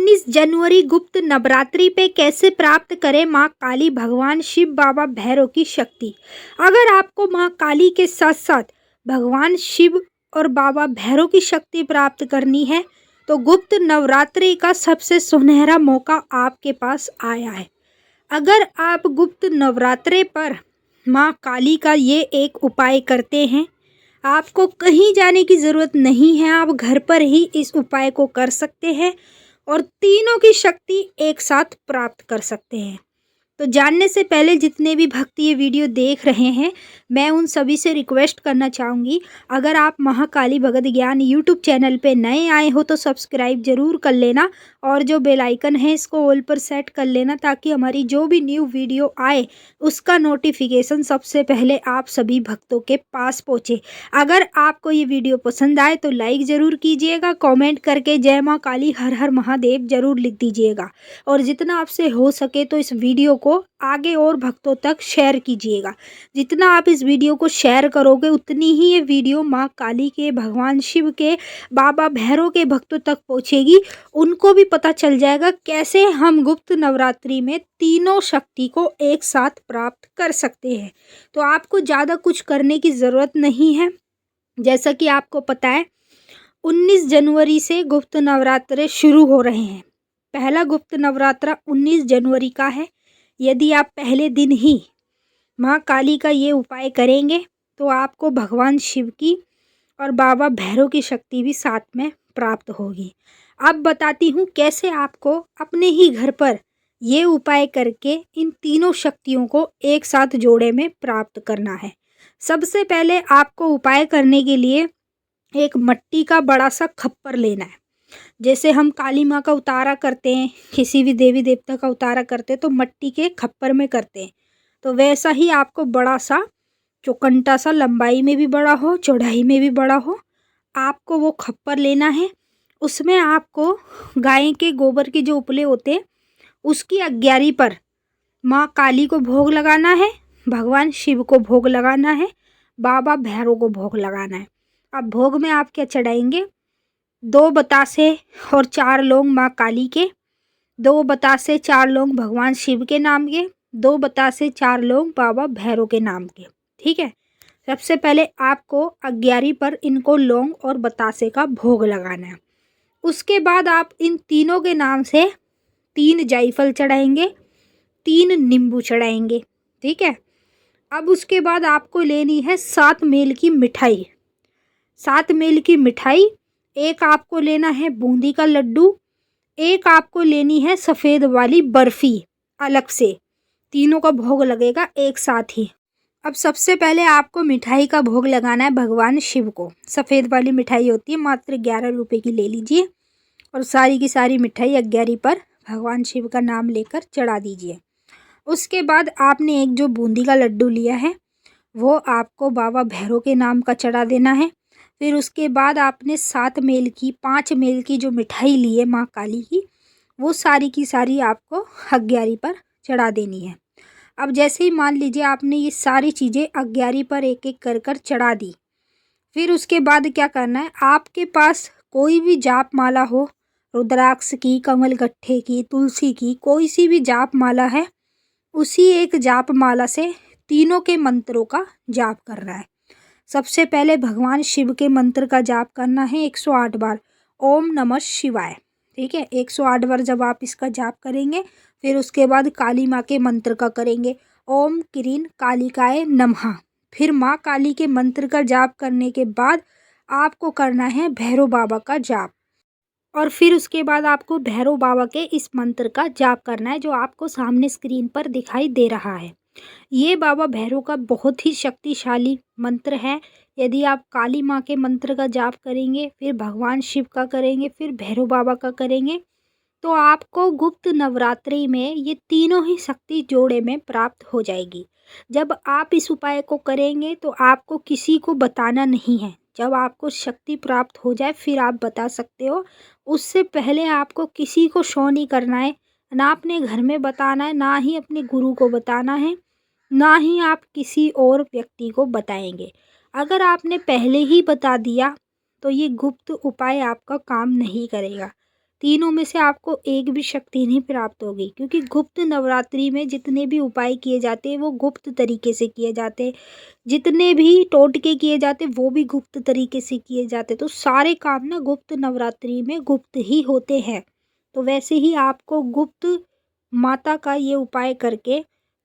19 जनवरी गुप्त नवरात्रि पे कैसे प्राप्त करें माँ काली भगवान शिव बाबा भैरव की शक्ति। अगर आपको माँ काली के साथ साथ भगवान शिव और बाबा भैरव की शक्ति प्राप्त करनी है तो गुप्त नवरात्रि का सबसे सुनहरा मौका आपके पास आया है। अगर आप गुप्त नवरात्रि पर माँ काली का ये एक उपाय करते हैं, आपको कहीं जाने की ज़रूरत नहीं है, आप घर पर ही इस उपाय को कर सकते हैं और तीनों की शक्ति एक साथ प्राप्त कर सकते हैं। तो जानने से पहले जितने भी भक्त ये वीडियो देख रहे हैं, मैं उन सभी से रिक्वेस्ट करना चाहूँगी, अगर आप महाकाली भगत ज्ञान यूट्यूब चैनल पे नए आए हो तो सब्सक्राइब ज़रूर कर लेना और जो बेल आइकन है इसको ऑल पर सेट कर लेना ताकि हमारी जो भी न्यू वीडियो आए उसका नोटिफिकेशन सबसे पहले आप सभी भक्तों के पास पहुँचे। अगर आपको ये वीडियो पसंद आए तो लाइक ज़रूर कीजिएगा, कॉमेंट करके जय माँ काली हर हर महादेव ज़रूर लिख दीजिएगा और जितना आपसे हो सके तो इस वीडियो को आगे और भक्तों तक शेयर कीजिएगा। जितना आप इस वीडियो को शेयर करोगे उतनी ही ये वीडियो माँ काली के, भगवान शिव के, बाबा भैरव के भक्तों तक पहुँचेगी। उनको भी पता चल जाएगा कैसे हम गुप्त नवरात्रि में तीनों शक्ति को एक साथ प्राप्त कर सकते हैं। तो आपको ज़्यादा कुछ करने की ज़रूरत नहीं है। जैसा कि आपको पता है 19 जनवरी से गुप्त नवरात्रे शुरू हो रहे हैं। पहला गुप्त नवरात्रा 19 जनवरी का है। यदि आप पहले दिन ही माँ काली का ये उपाय करेंगे तो आपको भगवान शिव की और बाबा भैरव की शक्ति भी साथ में प्राप्त होगी। अब बताती हूँ कैसे आपको अपने ही घर पर ये उपाय करके इन तीनों शक्तियों को एक साथ जोड़े में प्राप्त करना है। सबसे पहले आपको उपाय करने के लिए एक मिट्टी का बड़ा सा खप्पर लेना है। जैसे हम काली माँ का उतारा करते हैं, किसी भी देवी देवता का उतारा करते हैं तो मिट्टी के खप्पर में करते हैं, तो वैसा ही आपको बड़ा सा चौकंटा सा, लंबाई में भी बड़ा हो चौड़ाई में भी बड़ा हो, आपको वो खप्पर लेना है। उसमें आपको गाय के गोबर के जो उपले होते हैं उसकी अग्यारी पर माँ काली को भोग लगाना है, भगवान शिव को भोग लगाना है, बाबा भैरव को भोग लगाना है। अब भोग में आप क्या चढ़ाएंगे? 2 बतासे और 4 लौंग माँ काली के, 2 बतासे 4 लौंग भगवान शिव के नाम के, 2 बतासे 4 लौंग बाबा भैरव के नाम के। ठीक है, सबसे पहले आपको अग्यारी पर इनको लौंग और बतासे का भोग लगाना है। उसके बाद आप इन तीनों के नाम से 3 जायफल चढ़ाएंगे, 3 नींबू चढ़ाएंगे। ठीक है, अब उसके बाद आपको लेनी है 7 मेल की मिठाई। 7 मेल की मिठाई, एक आपको लेना है बूंदी का लड्डू, एक आपको लेनी है सफ़ेद वाली बर्फ़ी अलग से। तीनों का भोग लगेगा एक साथ ही। अब सबसे पहले आपको मिठाई का भोग लगाना है भगवान शिव को। सफ़ेद वाली मिठाई होती है, मात्र 11 रुपये की ले लीजिए और सारी की सारी मिठाई अग्यारी पर भगवान शिव का नाम लेकर चढ़ा दीजिए। उसके बाद आपने एक जो बूंदी का लड्डू लिया है वो आपको बाबा भैरव के नाम का चढ़ा देना है। फिर उसके बाद आपने 7 मेल की, 5 मेल की जो मिठाई ली है माँ काली की, वो सारी की सारी आपको अग्यारी पर चढ़ा देनी है। अब जैसे ही मान लीजिए आपने ये सारी चीज़ें अग्यारी पर एक एक कर कर चढ़ा दी, फिर उसके बाद क्या करना है, आपके पास कोई भी जाप माला हो, रुद्राक्ष की, कमल गट्ठे की, तुलसी की, कोई सी भी जाप माला है, उसी एक जाप माला से तीनों के मंत्रों का जाप करना है। सबसे पहले भगवान शिव के मंत्र का जाप करना है 108 बार, ओम नमः शिवाय। ठीक है, 108 बार जब आप इसका जाप करेंगे फिर उसके बाद काली माँ के मंत्र का करेंगे, ओम क्रीं कालिकाय नमः। फिर माँ काली के मंत्र का जाप करने के बाद आपको करना है भैरव बाबा का जाप और फिर उसके बाद आपको भैरव बाबा के इस मंत्र का जाप करना है जो आपको सामने स्क्रीन पर दिखाई दे रहा है। ये बाबा भैरव का बहुत ही शक्तिशाली मंत्र है। यदि आप काली माँ के मंत्र का जाप करेंगे, फिर भगवान शिव का करेंगे, फिर भैरव बाबा का करेंगे, तो आपको गुप्त नवरात्रि में ये तीनों ही शक्ति जोड़े में प्राप्त हो जाएगी। जब आप इस उपाय को करेंगे तो आपको किसी को बताना नहीं है। जब आपको शक्ति प्राप्त हो जाए फिर आप बता सकते हो, उससे पहले आपको किसी को शो नहीं करना है, ना अपने घर में बताना है, ना ही अपने गुरु को बताना है, ना ही आप किसी और व्यक्ति को बताएंगे। अगर आपने पहले ही बता दिया तो ये गुप्त उपाय आपका काम नहीं करेगा, तीनों में से आपको एक भी शक्ति नहीं प्राप्त होगी, क्योंकि गुप्त नवरात्रि में जितने भी उपाय किए जाते हैं वो गुप्त तरीके से किए जाते हैं, जितने भी टोटके किए जाते हैं वो भी गुप्त तरीके से किए जाते हैं। तो सारे काम ना गुप्त नवरात्रि में गुप्त ही होते हैं। तो वैसे ही आपको गुप्त माता का ये उपाय करके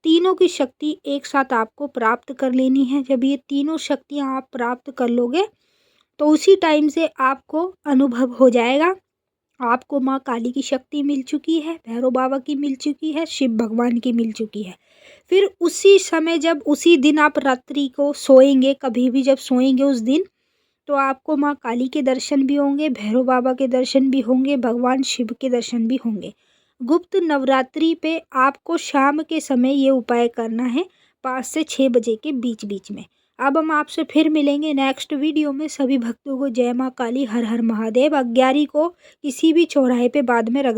तीनों की शक्ति एक साथ आपको प्राप्त कर लेनी है। जब ये तीनों शक्तियाँ आप प्राप्त कर लोगे तो उसी टाइम से आपको अनुभव हो जाएगा, आपको माँ काली की शक्ति मिल चुकी है, भैरव बाबा की मिल चुकी है, शिव भगवान की मिल चुकी है। फिर उसी समय जब उसी दिन आप रात्रि को सोएंगे, कभी भी जब सोएंगे उस दिन, तो आपको माँ काली के दर्शन भी होंगे, भैरव बाबा के दर्शन भी होंगे, भगवान शिव के दर्शन भी होंगे। गुप्त नवरात्रि पे आपको शाम के समय ये उपाय करना है, 5 से 6 बजे के बीच बीच में। अब हम आपसे फिर मिलेंगे नेक्स्ट वीडियो में। सभी भक्तों को जय माँ काली, हर हर महादेव। 11 को किसी भी चौराहे पे बाद में रख